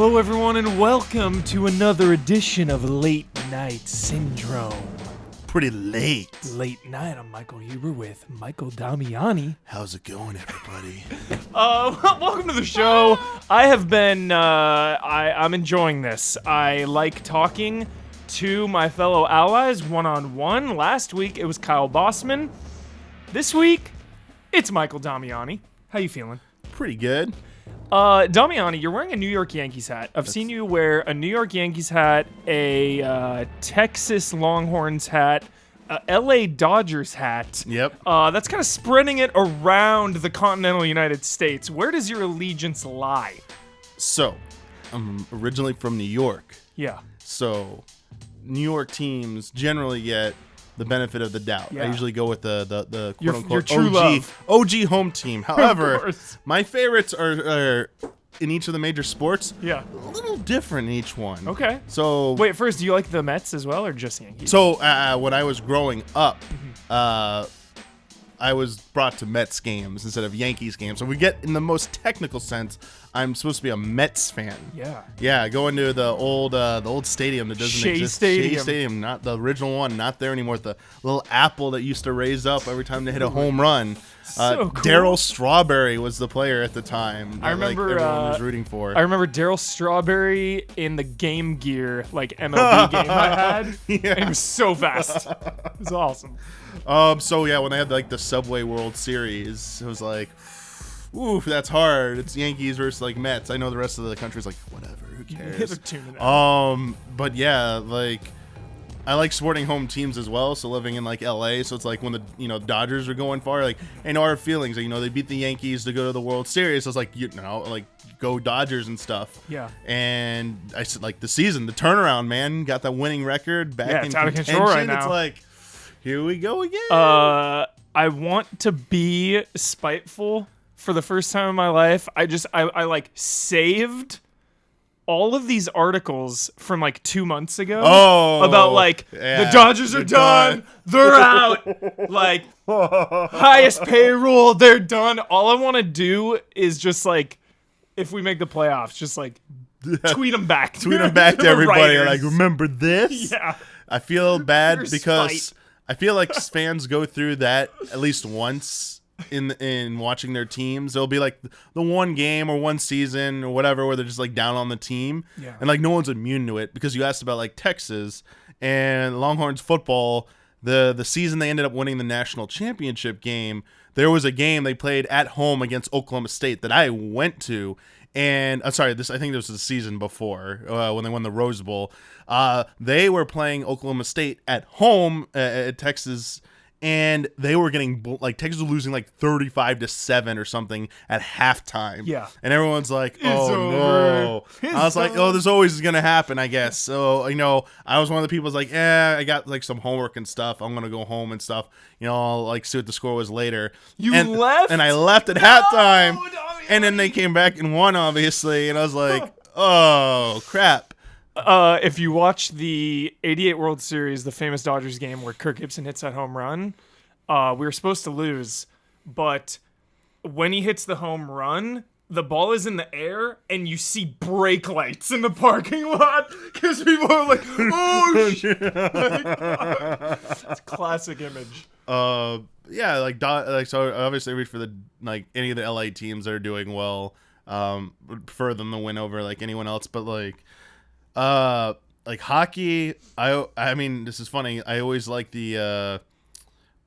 Hello, everyone, and welcome to another edition of Late Night Syndrome. Pretty late. Late night. I'm Michael Huber with Michael Damiani. How's it going, everybody? Welcome to the show. I have been. I'm enjoying this. I like talking to my fellow allies one-on-one. Last week it was Kyle Bossman. This week it's Michael Damiani. How you feeling? Pretty good. Damiani, you're wearing a New York Yankees hat. I've seen you wear a New York Yankees hat, a Texas Longhorns hat, a LA Dodgers hat. Yep. That's kind of spreading it around the continental United States. Where does your allegiance lie? So, I'm originally from New York. Yeah. So, New York teams generally get the benefit of the doubt. Yeah. I usually go with the Your quote-unquote true love. OG home team. However, course. my favorites are in each of the major sports. Yeah. A little different in each one. Okay. So Wait, first, do you like the Mets as well, or just Yankees? So when I was growing up, I was brought to Mets games instead of Yankees games. So we get, in the most technical sense, I'm supposed to be a Mets fan. Yeah. Yeah, going to the old stadium that doesn't Shea exist. Stadium. Shea Stadium, not the original one, not there anymore. The little apple that used to raise up every time they hit a home run. So cool. Daryl Strawberry was the player at the time. I remember everyone was rooting for. I remember Daryl Strawberry in the Game Gear MLB game I had. Yeah. And it was so fast. It was awesome. So yeah, when they had the Subway World Series, it was like, ooh, that's hard. It's Yankees versus Mets. I know the rest of the country's like, whatever, who cares? They're tuning out. But yeah, I like supporting home teams as well. So living in LA, so it's when the Dodgers are going far, I know our feelings. They beat the Yankees to go to the World Series. So it's go Dodgers and stuff. Yeah. And I said the season, the turnaround, man, got that winning record back in it's out of contention. control right now. It's here we go again. I want to be spiteful for the first time in my life. I saved all of these articles from 2 months ago about the Dodgers are done. They're out. Highest payroll, they're done. All I want to do is just if we make the playoffs, just tweet them back. Tweet them back to everybody. Writers. Remember this? Yeah. I feel bad Pure because spite. I feel like fans go through that at least once in watching their teams. There'll be the one game or one season or whatever where they're just down on the team. Yeah. And no one's immune to it, because you asked about Texas and Longhorns football. The season they ended up winning the national championship game, there was a game they played at home against Oklahoma State that I went to. And I think this was the season before when they won the Rose Bowl. They were playing Oklahoma State at home at Texas, and they were getting Texas was losing 35-7 or something at halftime. Yeah, and everyone's like, "Oh no!" It's I was like, "Oh, this always gonna happen, I guess." So I was one of the people who's like, I got some homework and stuff. I'm gonna go home and stuff. I'll see what the score was later. Left, and I left at halftime. And then they came back and won, obviously, and I was like, oh, crap. If you watch the 88 World Series, the famous Dodgers game where Kirk Gibson hits that home run, we were supposed to lose, but when he hits the home run, the ball is in the air, and you see brake lights in the parking lot, because people are like, oh, shit. It's a classic image. Yeah, so obviously I read for the any of the LA teams that are doing well. Prefer them to win over anyone else, but hockey, I mean, this is funny. I always like the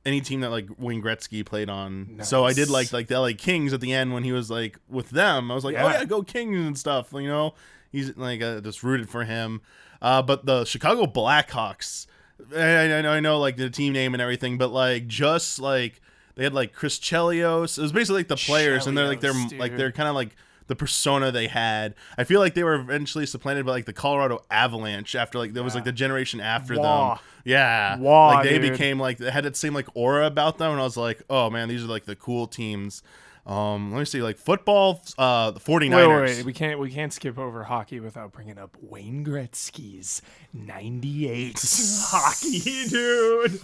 any team that Wayne Gretzky played on. Nice. So I did like the LA Kings at the end when he was with them. I was like, oh yeah, go Kings and stuff. He's just rooted for him. But the Chicago Blackhawks, I know the team name and everything, but they had Chris Chelios. It was basically the players, and they're they're kind of the persona they had. I feel like they were eventually supplanted by the Colorado Avalanche after there was the generation after them. Yeah, they became they had that same aura about them, and I was like, oh man, these are the cool teams. Let me see, football, the 49ers. Wait, we can't skip over hockey without bringing up Wayne Gretzky's 98 hockey, dude.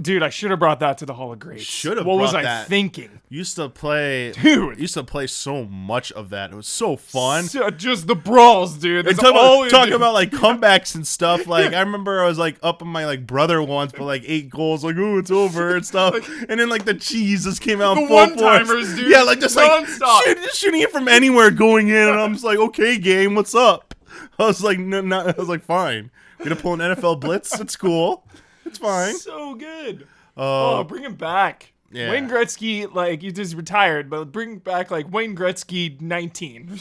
Dude, I should have brought that to the Hall of Greats. Should have What was brought I that. thinking? Used to play, Dude. Used to play so much of that. It was so fun. Just the brawls, dude. And That's all we talking do. about like comebacks and stuff. Like I remember I was like up on my like brother once for like 8 goals. Like, ooh, it's over and stuff. And then like the cheese just came out. The full one-timers, force. dude. Yeah, like just Non-stop. like shooting it from anywhere, going in, and I'm just like, okay, game, what's up? I was like, no, I was like, fine. We're gonna pull an NFL blitz. It's cool. It's fine. So good. Oh, Bring him back. Yeah. Wayne Gretzky, like, he just retired, but bring back, like, Wayne Gretzky 19.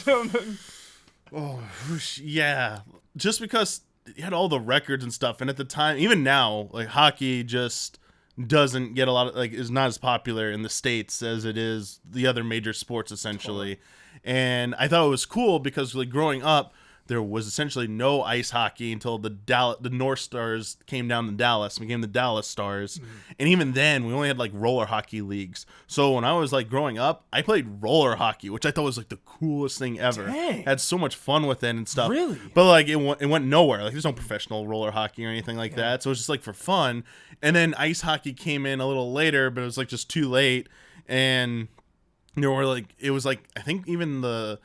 yeah. Just because he had all the records and stuff, and at the time, even now, like hockey just doesn't get a lot of like is not as popular in the States as it is the other major sports essentially. And I thought it was cool because like growing up, there was essentially no ice hockey until the North Stars came down to Dallas and became the Dallas Stars. And even then, we only had like roller hockey leagues. So when I was like growing up, I played roller hockey, which I thought was like the coolest thing ever. Dang. Had so much fun with it and stuff. Really? But like it went nowhere. Like there's no professional roller hockey or anything like that. So it was just like for fun. And then ice hockey came in a little later, but it was like just too late. And you know, we're like it was like I think even the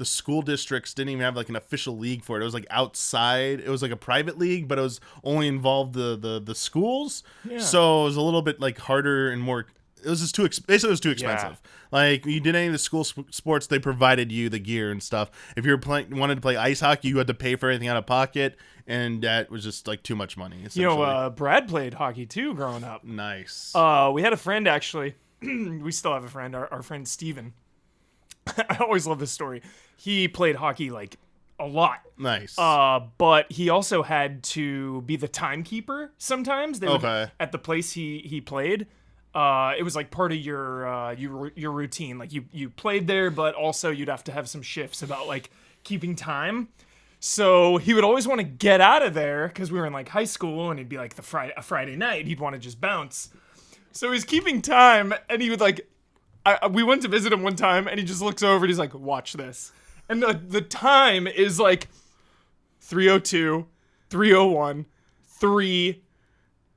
school districts didn't even have like an official league for it. It was like outside. It was like a private league, but it was only involved the schools. Yeah. So it was a little bit like harder and more. It was just basically it was too expensive. Yeah. Like you did any of the school sports, they provided you the gear and stuff. If you wanted to play ice hockey, you had to pay for everything out of pocket, and that was just like too much money. You know, Brad played hockey too growing up. Nice. We had a friend actually. We still have a friend. Our friend Steven. I always love this story. He played hockey like a lot. Nice. But he also had to be the timekeeper sometimes. At the place he played. It was like part of your routine. Like you played there, but also you'd have to have some shifts about like keeping time. So he would always want to get out of there because we were in like high school, and it'd be like a Friday night. He'd want to just bounce. So he's keeping time, and he would like. We went to visit him one time, and he just looks over and he's like, "Watch this," and the time is like 3:02, 3:01,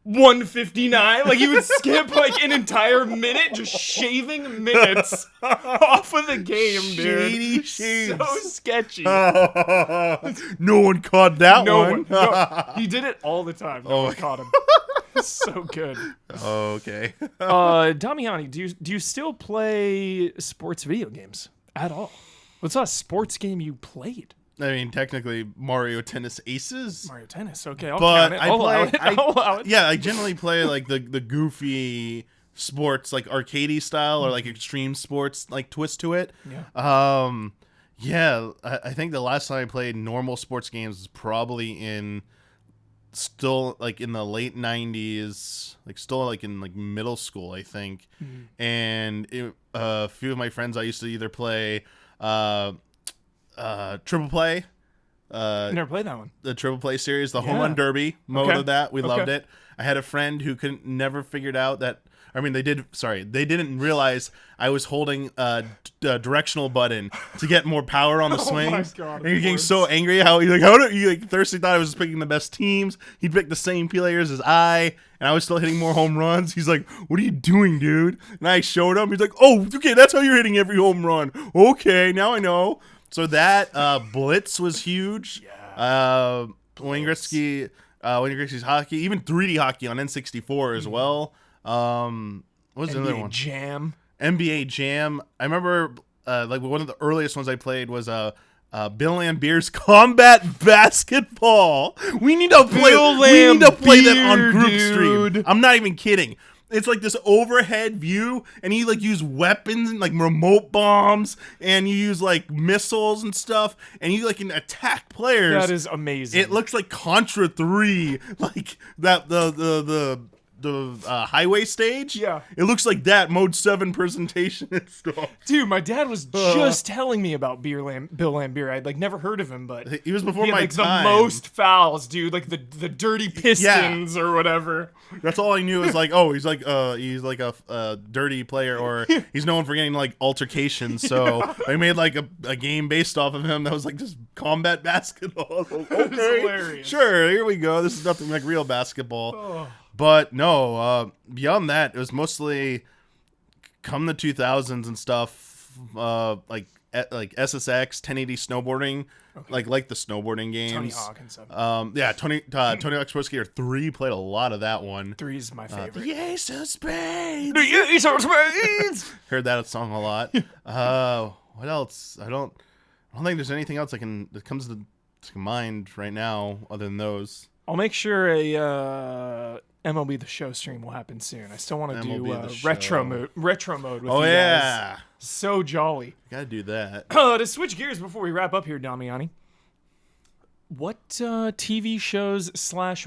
1:59. Like he would skip like an entire minute, just shaving minutes off of the game, dude. Shady shades. So sketchy. No one caught that one. No, he did it all the time. No one caught him. So good. Okay. Damiani, do you still play sports video games at all? What's a sports game you played? I mean, technically, Mario Tennis Aces. Mario Tennis, okay. I'll but count it. I I'll allow it. Yeah, I generally play like the goofy sports, like arcadey style or like extreme sports, like twist to it. Yeah. Yeah. I think the last time I played normal sports games was probably in the late 90s, like still like in like middle school, I think. And a few of my friends, I used to either play Triple Play. Never played that one. The Triple Play series, the Home Run Derby mode of that. We loved it. I had a friend who never figured out that. I mean, they didn't realize I was holding a directional button to get more power on the swing. My God, and you're getting so angry how you thirsty thought I was just picking the best teams. He'd pick the same players as I, and I was still hitting more home runs. He's like, "What are you doing, dude?" And I showed him. He's like, "Oh, okay, that's how you're hitting every home run. Okay, now I know." So that Blitz was huge. Yeah. Wayne Gretzky's hockey, even 3D hockey on N64 as well. What was the other one? Jam. NBA Jam. I remember like one of the earliest ones I played was Bill Lambier's Combat Basketball. We need to play that on Group Stream. I'm not even kidding. It's like this overhead view, and you like use weapons and like remote bombs, and you use like missiles and stuff, and you like can attack players. That is amazing. It looks like Contra 3, like that the highway stage. Yeah, it looks like that Mode 7 presentation and stuff. Dude, my dad was just telling me about Bill Lambier. I'd like never heard of him, but he was before he had, my like, time. The most fouls, dude, like the dirty Pistons or whatever. That's all I knew is like, oh, he's like a dirty player, or he's known for getting like altercations. So they made like a game based off of him that was like just combat basketball. Like, okay, hilarious. Sure, here we go. This is nothing like real basketball. But no, beyond that, it was mostly come the 2000s and stuff, like SSX, 1080 snowboarding, like the snowboarding games. Tony Hawk and stuff. Tony Hawk's Pro Skater 3 played a lot of that one. 3 is my favorite. The Ace of Spades. The Ace of Spades. Heard that song a lot. What else? I don't think there's anything else that comes to mind right now other than those. I'll make sure a MLB The Show stream will happen soon. I still want to do retro mode with you guys. So jolly. Gotta do that. To switch gears before we wrap up here, Damiani. What TV shows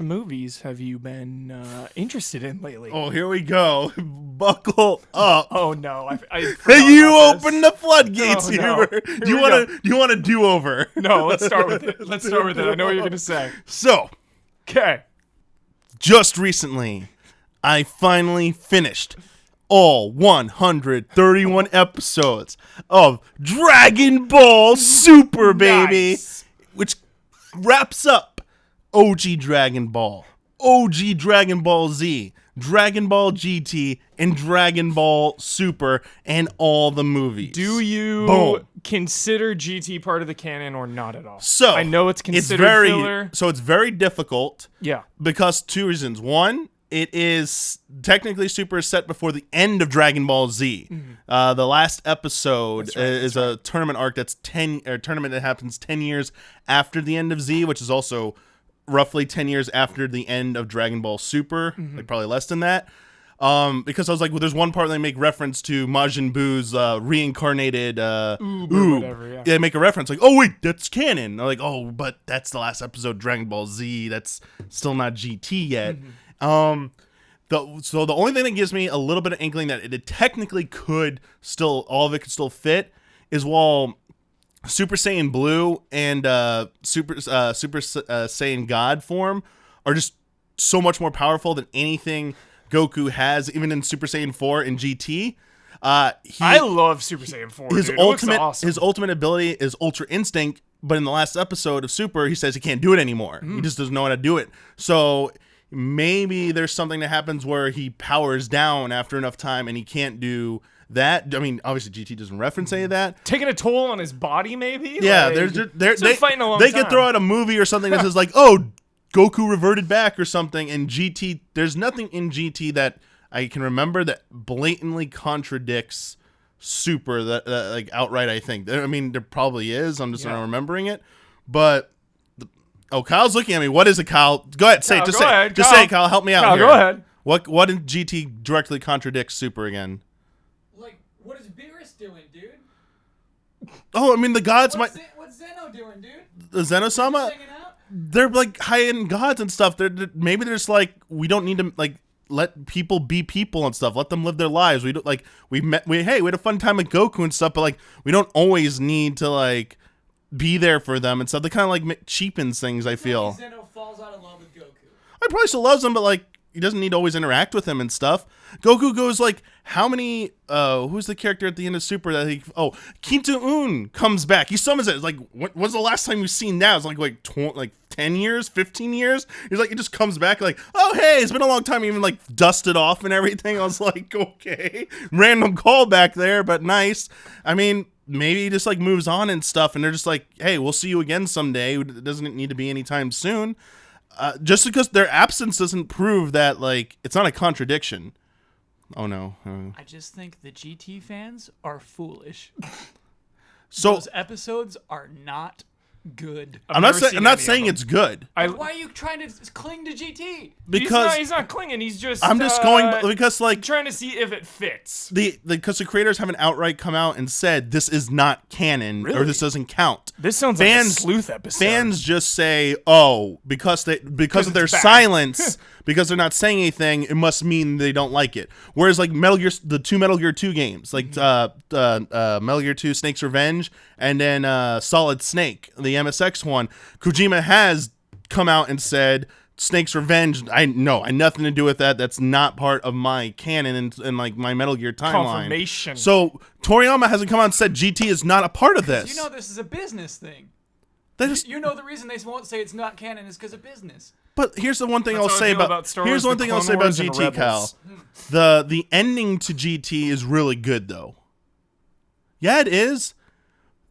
/ movies have you been interested in lately? Oh, here we go. Buckle up. Oh no! I you opened the floodgates, Hubert. Do you want a do-over? No, let's start with it. I know what you're gonna say. So, okay. Just recently, I finally finished all 131 episodes of Dragon Ball Super, baby, Nice. which wraps up OG Dragon Ball, OG Dragon Ball Z, Dragon Ball GT, and Dragon Ball Super, and all the movies. Do you consider GT part of the canon or not at all? So I know it's considered filler. So it's very difficult. Yeah. Because 2 reasons. One, it is technically Super set before the end of Dragon Ball Z. Mm-hmm. The last episode is a tournament arc that's tournament that happens 10 years after the end of Z, which is also roughly 10 years after the end of Dragon Ball Super, like probably less than that. Because I was like, well, there's one part they make reference to Majin Buu's reincarnated Oob. Whatever, yeah. They make a reference like, oh wait, that's canon. They're like, oh, but that's the last episode of Dragon Ball Z. That's still not GT yet. So the only thing that gives me a little bit of inkling that it technically could still, all of it could still fit, is while Super Saiyan Blue and Super Saiyan God form are just so much more powerful than anything Goku has, even in Super Saiyan 4 and GT. I love Super Saiyan 4. His ultimate ability is Ultra Instinct, but in the last episode of Super, he says he can't do it anymore. He just doesn't know how to do it. So maybe there's something that happens where he powers down after enough time and he can't do that. I mean, obviously GT doesn't reference any of that. Taking a toll on his body, maybe? Yeah, they're fighting a long They time. could throw out a movie or something that says like, oh, Goku reverted back or something, and GT, there's nothing in GT that I can remember that blatantly contradicts Super that like outright, I think. I mean, there probably is. I'm just not remembering it. But Kyle's looking at me. What is it, Kyle? Go ahead, say it. Just say it. Just say it, Kyle. Help me out here. Go ahead. What in GT directly contradicts Super again? Like, what is Beerus doing, dude? Oh, I mean, the gods What's Zeno doing, dude? The Zenosama? They're like high-end gods and stuff. Maybe they're just like, we don't need to like let people be people and stuff. Let them live their lives. We don't like we had a fun time with Goku and stuff, but like we don't always need to like be there for them and stuff. They kind of like cheapens things, I feel. Zeno falls out of love with Goku. I probably still loves him, but like he doesn't need to always interact with him and stuff. Goku goes like, how many who's the character at the end of Super that Kintu-un comes back. He summons it. It's like, when's the last time you've seen that? It's like 10 years, 15 years? He's like, it just comes back like, oh hey, it's been a long time. He even like dusted off and everything. I was like, okay. Random callback there, but nice. I mean, maybe he just like moves on and stuff, and they're just like, hey, we'll see you again someday. It doesn't need to be anytime soon. Just because their absence doesn't prove that like it's not a contradiction. Oh no. I just think the GT fans are foolish. So those episodes are not good. I'm not saying it's good. Why are you trying to cling to GT? Because he's not clinging. He's just I'm just going because like trying to see if it fits. Because the creators haven't outright come out and said this is not canon or this doesn't count. This sounds like a sleuth episode. Fans just say, oh, because of their silence, because they're not saying anything, it must mean they don't like it. Whereas like the two Metal Gear 2 games, like Metal Gear 2 Snake's Revenge and then Solid Snake, the MSX one, Kojima has come out and said Snake's Revenge, I had nothing to do with that. That's not part of my canon and like my Metal Gear timeline. Confirmation. So Toriyama hasn't come out and said GT is not a part of this. You know this is a business thing. That is, You know the reason they won't say it's not canon is because of business. But here's the one thing That's I'll how I say feel about Star here's Wars, one the thing I'll Clone say about Wars, and GT, Kyle. Rebels. The ending to GT is really good though. Yeah, it is.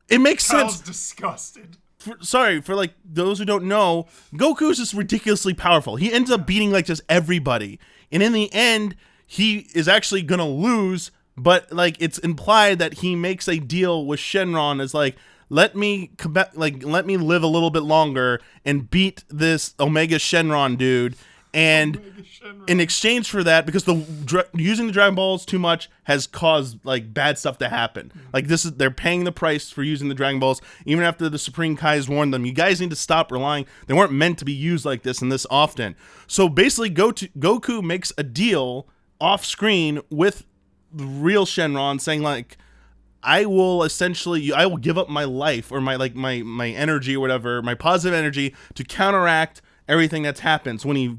It makes Kyle's sense. disgusted. For like those who don't know, Goku is just ridiculously powerful. He ends up beating like just everybody, and in the end, he is actually gonna lose. But like it's implied that he makes a deal with Shenron as like, let me live a little bit longer and beat this Omega Shenron dude. And in exchange for that, because using the Dragon Balls too much has caused like bad stuff to happen. Like they're paying the price for using the Dragon Balls, even after the Supreme Kais warned them, you guys need to stop relying. They weren't meant to be used like this and this often. So basically, Goku makes a deal off screen with the real Shenron, saying like, I will give up my life or my energy or whatever, my positive energy to counteract everything that's happened. So when he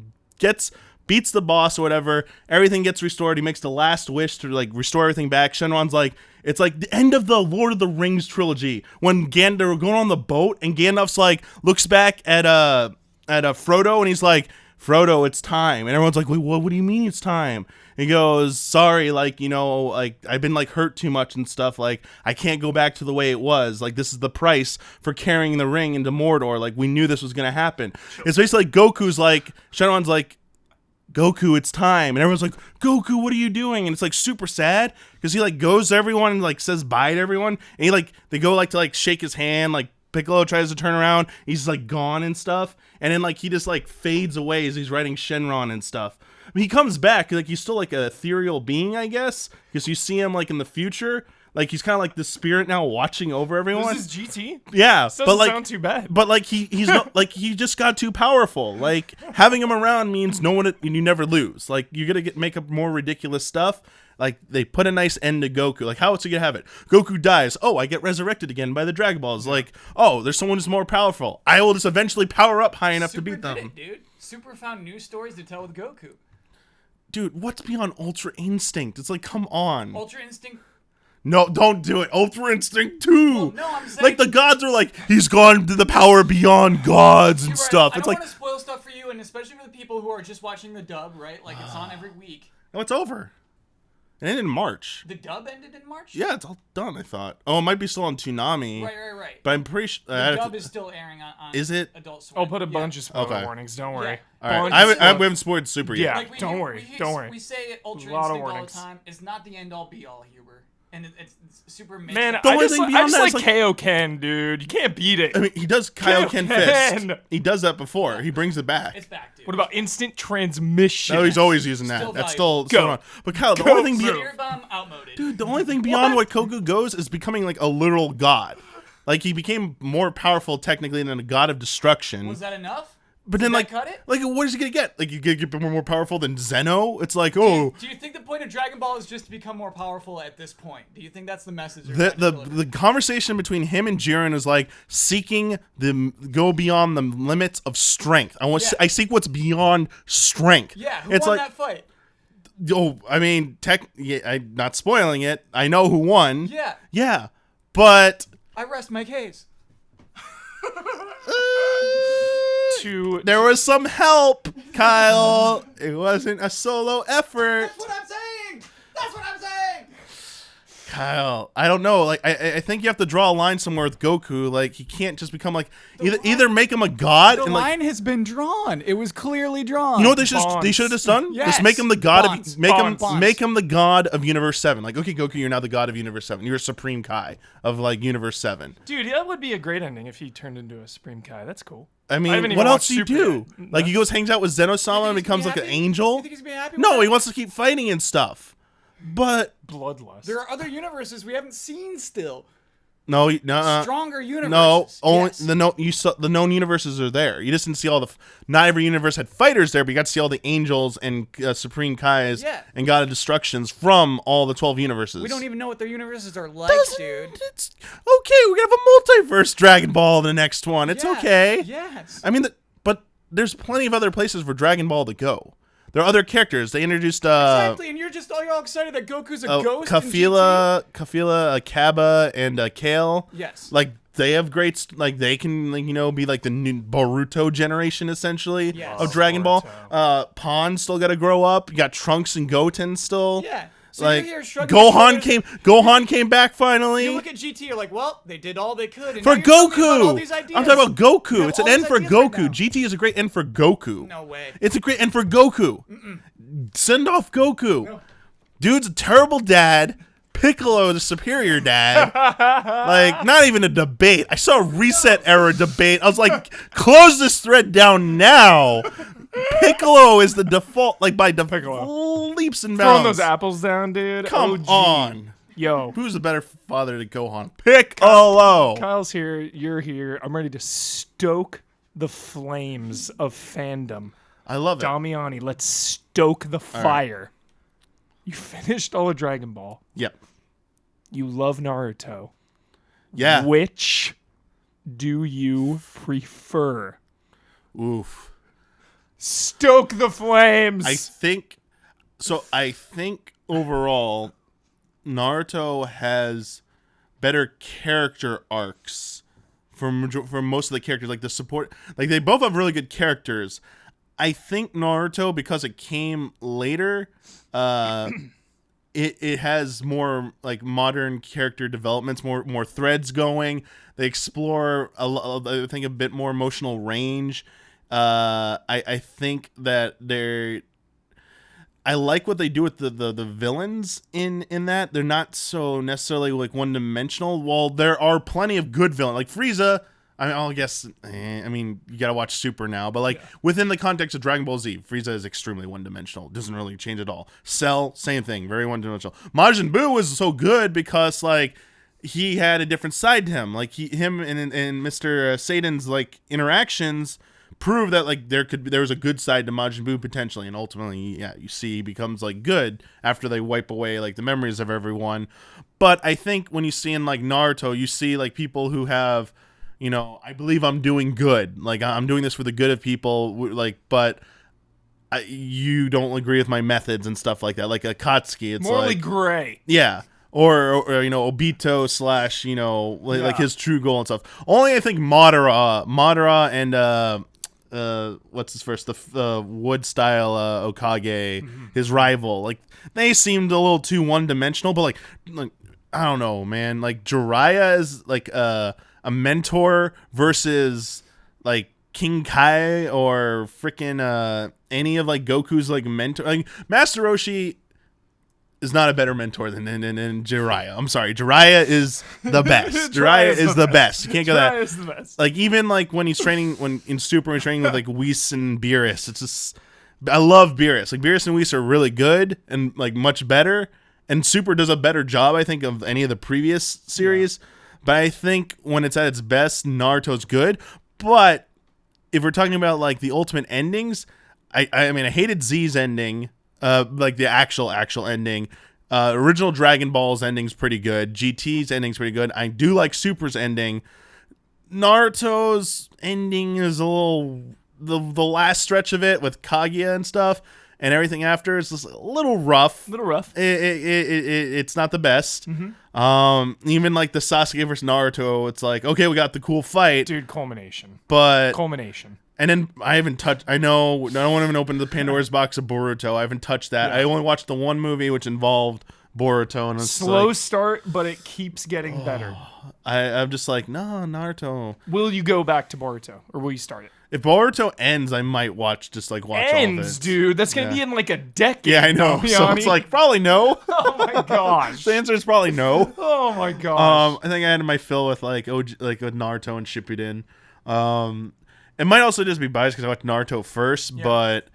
beats the boss or whatever, everything gets restored. He makes the last wish to like restore everything back. Shenron's like, it's like the end of the Lord of the Rings trilogy when they're going on the boat and Gandalf's like looks back at Frodo and he's like, Frodo, it's time. And everyone's like, wait, what do you mean it's time? And he goes, sorry, like, you know, like I've been like hurt too much and stuff. Like I can't go back to the way it was. Like this is the price for carrying the ring into Mordor. Like we knew this was going to happen. It's basically like Goku's like, Shenron's like, Goku, it's time. And everyone's like, Goku, what are you doing? And it's like super sad because he like goes to everyone and like says bye to everyone. And he like, they go like to like shake his hand. Like Piccolo tries to turn around. He's like gone and stuff. And then like he just like fades away as he's writing Shenron and stuff. I mean, he comes back, like he's still like a ethereal being, I guess, because you see him like in the future. Like he's kind of like the spirit now watching over everyone. This is GT? Yeah, This doesn't but like sound too bad. But like he's not like he just got too powerful. Like having him around means you never lose. Like you're gonna make up more ridiculous stuff. Like they put a nice end to Goku. Like how else are you gonna have it? Goku dies. Oh, I get resurrected again by the Dragon Balls. Like oh, there's someone who's more powerful. I will just eventually power up high enough to beat them. Did it, dude. Super found new stories to tell with Goku. Dude, what's beyond Ultra Instinct? It's like, come on. Ultra Instinct. No, don't do it. Ultra Instinct 2. Well, no, I'm saying, like the gods are like, he's gone to the power beyond gods and right. stuff. I It's don't like, want to spoil stuff for you, and especially for the people who are just watching the dub, right? Like it's on every week. no, it's over. It ended in March. The dub ended in March? Yeah, it's all done, I thought. Oh, it might be still on Toonami. Right. But I'm pretty sure. The dub is still airing on Is it? Adult Swim. I'll put a bunch of spoiler Okay. warnings. Don't worry. All right. Bunch I of haven't, spoil- we haven't spoiled Super yet. Yeah. Like, Don't worry. Don't worry. We say Ultra A lot of Instinct all the warnings. time. It's not the end all be all, Huber. And it's super makes Man, it- The I only just, thing I beyond just that is, like like- Kaioken, dude. You can't beat it. I mean, he does Kaioken Fist. Kaioken. He does that before. He brings it back. it's back, dude. What about instant transmission? No, he's always using that. Still That's valuable. still Go. on. But Kyle, the Go, only thing bro. Spirit Bomb outmoded. Dude, the only thing beyond what Goku goes is becoming like a literal god. Like he became more powerful technically than a god of destruction. Was that enough? But then Did like that cut it? like what is he gonna get? Like you get more powerful than Zeno? It's like, oh, Do you think the point of Dragon Ball is just to become more powerful at this point? Do you think that's the message? they're the trying to deliver? the conversation between him and Jiren is like seeking the go beyond the limits of strength. Yeah. I seek what's beyond strength. Yeah, who it's won like that fight? oh, I mean, I'm not spoiling it. I know who won. Yeah, Yeah, but I rest my case. To there was some help, Kyle. It wasn't a solo effort. That's what I'm saying. That's what I'm saying. Kyle, I don't know. Like, I think you have to draw a line somewhere with Goku. Like, he can't just become like either make him a god The and like. line has been drawn. It was clearly drawn. You know what they Bonds. should have just done? Yes. Just make him the god Bonds. of make Bonds. him make him the god of Universe 7. Like, okay, Goku, you're now the god of Universe 7. You're a Supreme Kai of like Universe 7. dude, that would be a great ending if he turned into a Supreme Kai. That's cool. I I mean, haven't even what else watched do you Super do? yet. Like, he goes hangs out with Zeno-sama and You think he's becomes gonna like be an happy? angel. You think he's gonna be happy? With No, that? he wants to keep fighting and stuff. But Bloodlust. There are other universes we haven't seen still. no, Stronger universes. no, only Yes. the known universes are there. You just didn't see all the. Not every universe had fighters there, but you got to see all the angels and Supreme Kais Yeah. and God of Destructions from all the 12 universes. We don't even know what their universes are like, dude. It's okay. We're gonna have a multiverse Dragon Ball in the next one. It's Yeah. okay. Yes. I mean, but there's plenty of other places for Dragon Ball to go. There are other characters. They introduced Exactly, and you're all excited that Goku's a ghost. in GT? Kafila, Kaba, and Kale. Yes. Like they have great like they can like, be like the new Boruto generation essentially Yes. of Dragon Ball. Boruto. Pawn still got to grow up. You got Trunks and Goten still. Yeah. So Like you're here shrugging your shoulders. Gohan came back finally. You look at GT, you're like, well, they did all they could. And For now you're telling me about all Goku, these ideas. I'm talking about Goku. have It's an all end these for ideas right Goku. now. GT is a great end for Goku. No way. It's a great end for Goku. Send off Goku. No. Dude's a terrible dad. Piccolo is a superior dad. Like, not even a debate. I saw a reset era debate. I was like, close this thread down now. Piccolo is the default, like by default, leaps and bounds. Throwing those apples down, dude. Come OG. on. Yo. Who's the better father to Gohan? Piccolo. Kyle's here. You're here. I'm ready to stoke the flames of fandom. I love it. Damiani, let's stoke the fire. You finished all of Dragon Ball. Yep. You love Naruto. Yeah. Which do you prefer? Oof. Stoke the flames. I think overall Naruto has better character arcs for most of the characters, like the support, like they both have really good characters. I think Naruto, because it came later, it has more like modern character developments, more threads going. They explore I think a bit more emotional range. I think that I like what they do with the villains in that. They're not so necessarily like one dimensional. While there are plenty of good villains, like Frieza. I guess you gotta watch Super now, but like within the context of Dragon Ball Z, Frieza is extremely one dimensional. Doesn't really change at all. Cell, same thing, very one dimensional. Majin Buu was so good because like he had a different side to him. Like him and Mr. Satan's like interactions prove that like there was a good side to Majin Buu potentially, and ultimately, you see he becomes like good after they wipe away like the memories of everyone. But I think when you see in like Naruto, you see like people who have, I believe I'm doing good. Like I'm doing this for the good of people. Like, but you don't agree with my methods and stuff like that. Like Akatsuki, it's morally like gray. yeah. Or Obito / like his true goal and stuff. Only I think Madara and what's his first, the wood style Okage, his rival, like they seemed a little too one dimensional. But like I don't know, man. Like Jiraiya is like a mentor versus like King Kai or freaking any of like Goku's like mentor. Like Master Roshi is not a better mentor than Jiraiya. I'm sorry, Jiraiya is the best. Jiraiya is the best. You can't go that. Jiraiya is the best. Like even like when he's training, when in Super, he's training with like Whis and Beerus. It's just, I love Beerus. Like Beerus and Whis are really good and like much better. And Super does a better job, I think, of any of the previous series. Yeah. But I think when it's at its best, Naruto's good. But if we're talking about like the ultimate endings, I mean I hated Z's ending. Like the actual ending. Original Dragon Ball's ending's pretty good. GT's ending's pretty good. I do like Super's ending. Naruto's ending is a little, the last stretch of it with Kaguya and stuff, and everything after is just a little rough. It's not the best. Mm-hmm. Even like the Sasuke versus Naruto, it's like, okay, we got the cool fight, dude. Culmination. And then I haven't touched. I know no one even opened the Pandora's box of Boruto. I haven't touched that. Yeah. I only watched the one movie which involved Boruto, and it's slow start, but it keeps getting better. I'm just like, no, Naruto. Will you go back to Boruto, or will you start it? If Boruto ends, I might watch all of it. Dude. That's gonna be in like a decade. Yeah, I know. Damiani. So it's like probably no. Oh my gosh. The answer is probably no. Oh my gosh. I think I had my fill with like with Naruto and Shippuden. It might also just be biased because I watched Naruto first, but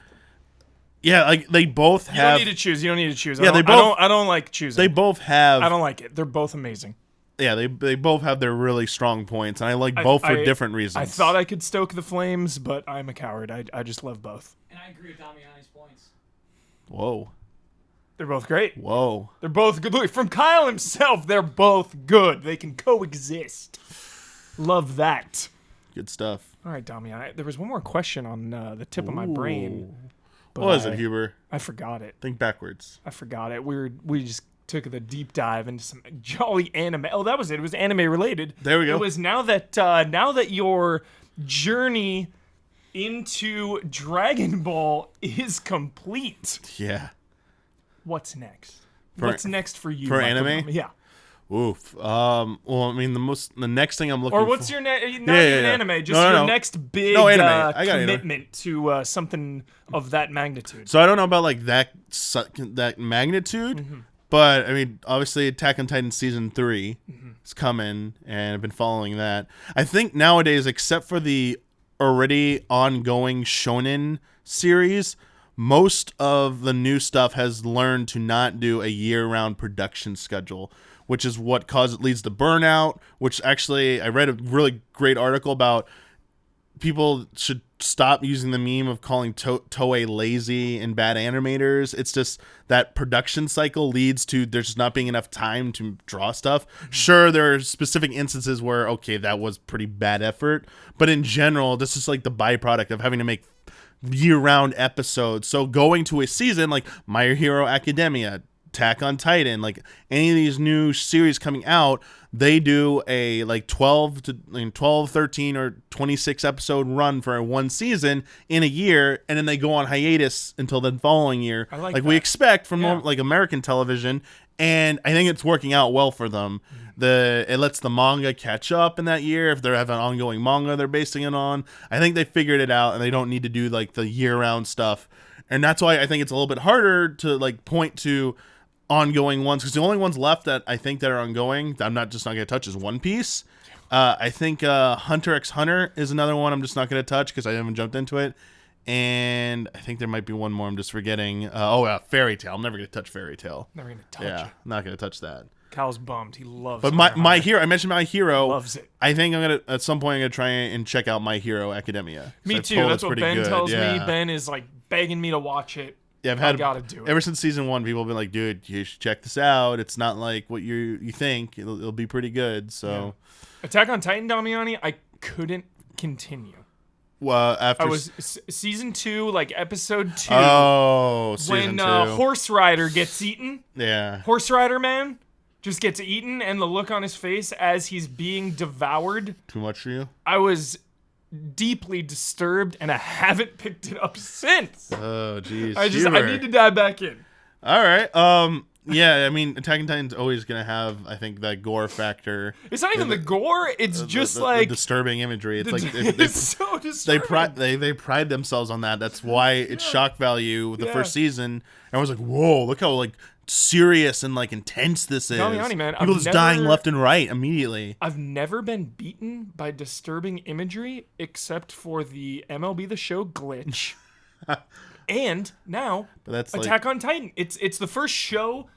yeah, like they both have. You don't need to choose. Yeah, they both. I don't like choosing. They both have. I don't like it. They're both amazing. Yeah, they both have their really strong points, and I like both for different reasons. I thought I could stoke the flames, but I'm a coward. I just love both. And I agree with Damiani's points. Whoa. They're both great. Whoa. They're both good. Look, from Kyle himself, they're both good. They can coexist. Love that. Good stuff. All right, Damiani. There was one more question on the tip of my brain. What was it, Huber? I forgot it. Think backwards. I forgot it. We took the deep dive into some jolly anime. Oh, that was it. It was anime related. There we go. It was now that your journey into Dragon Ball is complete. Yeah. What's next? For- What's next for you? for Michael anime? Gummy? Yeah. Oof. Well, I mean, the next thing I'm looking Or what's for. your not Yeah, even yeah. anime, just No, your no. next big No, anime. I got anime. commitment to something of that magnitude. So I don't know about like that magnitude, Mm-hmm. but I mean, obviously, Attack on Titan season 3 is coming, and I've been following that. I think nowadays, except for the already ongoing shonen series, most of the new stuff has learned to not do a year-round production schedule, which is what leads to burnout. Which actually, I read a really great article about people should stop using the meme of calling Toei lazy and bad animators. It's just that production cycle leads to there's just not being enough time to draw stuff. Sure, there are specific instances where, okay, that was pretty bad effort. But in general, this is like the byproduct of having to make year-round episodes. So going to a season like My Hero Academia, Attack on Titan, like any of these new series coming out, they do a like 12, 13 or 26 episode run for one season in a year, and then they go on hiatus until the following year, I like we that. expect from Yeah. like American television. And I think it's working out well for them. It lets the manga catch up in that year if they have an ongoing manga they're basing it on. I think they figured it out, and they don't need to do like the year-round stuff. And that's why I think it's a little bit harder to like point to ongoing ones, because the only ones left that I think that are ongoing that I'm not going to touch is One Piece. I think Hunter x Hunter is another one I'm just not going to touch because I haven't jumped into it. And I think there might be one more I'm just forgetting. Fairy Tail. I'm never going to touch Fairy Tail. Never gonna touch Yeah, it. I'm not going to touch that. Kyle's bummed. He loves. But Hunter x my Hunter. hero, I mentioned My Hero. Loves it. I think I'm gonna at some point I'm gonna try and check out My Hero Academia. Me I've too. told That's it's what pretty Ben good. tells me. Yeah. Ben is like begging me to watch it. Yeah, I've I had gotta do it. ever since season 1. People have been like, "Dude, you should check this out. It's not like what you think. It'll be pretty good." So, Attack on Titan, Damiani, I couldn't continue. well, after I was season 2, like episode 2, season when 2. Horse Rider gets eaten. Yeah, Horse Rider man just gets eaten, and the look on his face as he's being devoured. too much for you. I was deeply disturbed, and I haven't picked it up since. Oh, jeez. I need to dive back in. All right. Yeah. I mean, Attack on Titan's always gonna have, I think, that gore factor. It's not even the gore. It's just the like disturbing imagery. It's like it's so disturbing. they pride themselves on that. That's why it's shock value with the Yeah. first season. And I was like, whoa, look how like serious and like intense this is. Damiani, man, People I've just dying never- left and right immediately. I've never been beaten by disturbing imagery except for the MLB The Show glitch. And now But that's Attack on Titan. It's the first show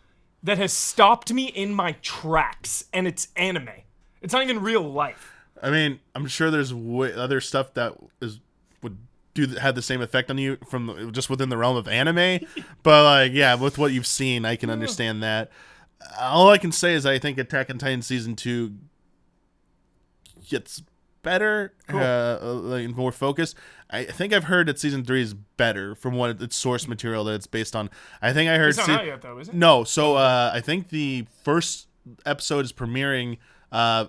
that has stopped me in my tracks, and it's anime. It's not even real life. I mean, I'm sure there's other stuff that would have the same effect on you from just within the realm of anime. But like, yeah, with what you've seen, I can understand that. All I can say is I think Attack on Titan season 2 gets better, like more focused. I think I've heard that season 3 is better from what its source material that it's based on. I think I heard. It's not out yet, though, is it? No, so I think the first episode is premiering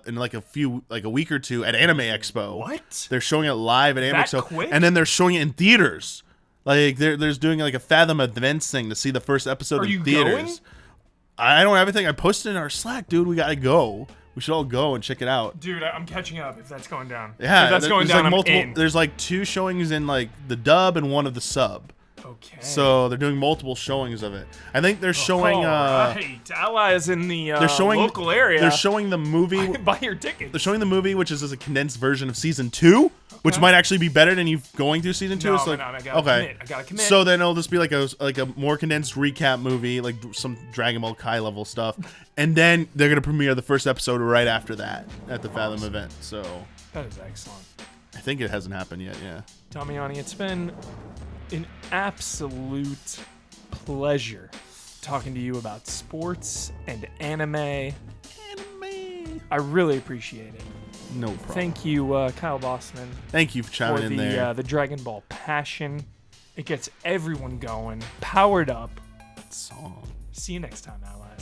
in like a week or two at Anime Expo. What? They're showing it live at Anime That Expo, quick? and then they're showing it in theaters. Like there's doing like a Fathom events thing to see the first episode Are in you theaters. going? I don't have anything. I posted in our Slack, dude. We gotta go. We should all go and check it out. Dude, I'm catching up if that's going down. Yeah, if that's going there's down, like I'm in. There's like 2 showings in like the dub and one of the sub. Okay. So they're doing multiple showings of it. I think they're showing. Right. Allies in the They're showing local area. They're showing the movie. Buy your tickets. They're showing the movie, which is a condensed version of season 2, which might actually be better than you going through season 2. No, It's like, I gotta commit. I gotta commit. So then it'll just be like a more condensed recap movie, like some Dragon Ball Kai level stuff, and then they're gonna premiere the first episode right after that at the Fathom event. So That is excellent. I think it hasn't happened yet. Yeah. Damiani, it's been an absolute pleasure talking to you about sports and anime. I really appreciate it. No problem. Thank you, Kyle Bossman, Thank you for for chiming in there. the Dragon Ball passion. It gets everyone going, powered up. Song. See you next time, allies.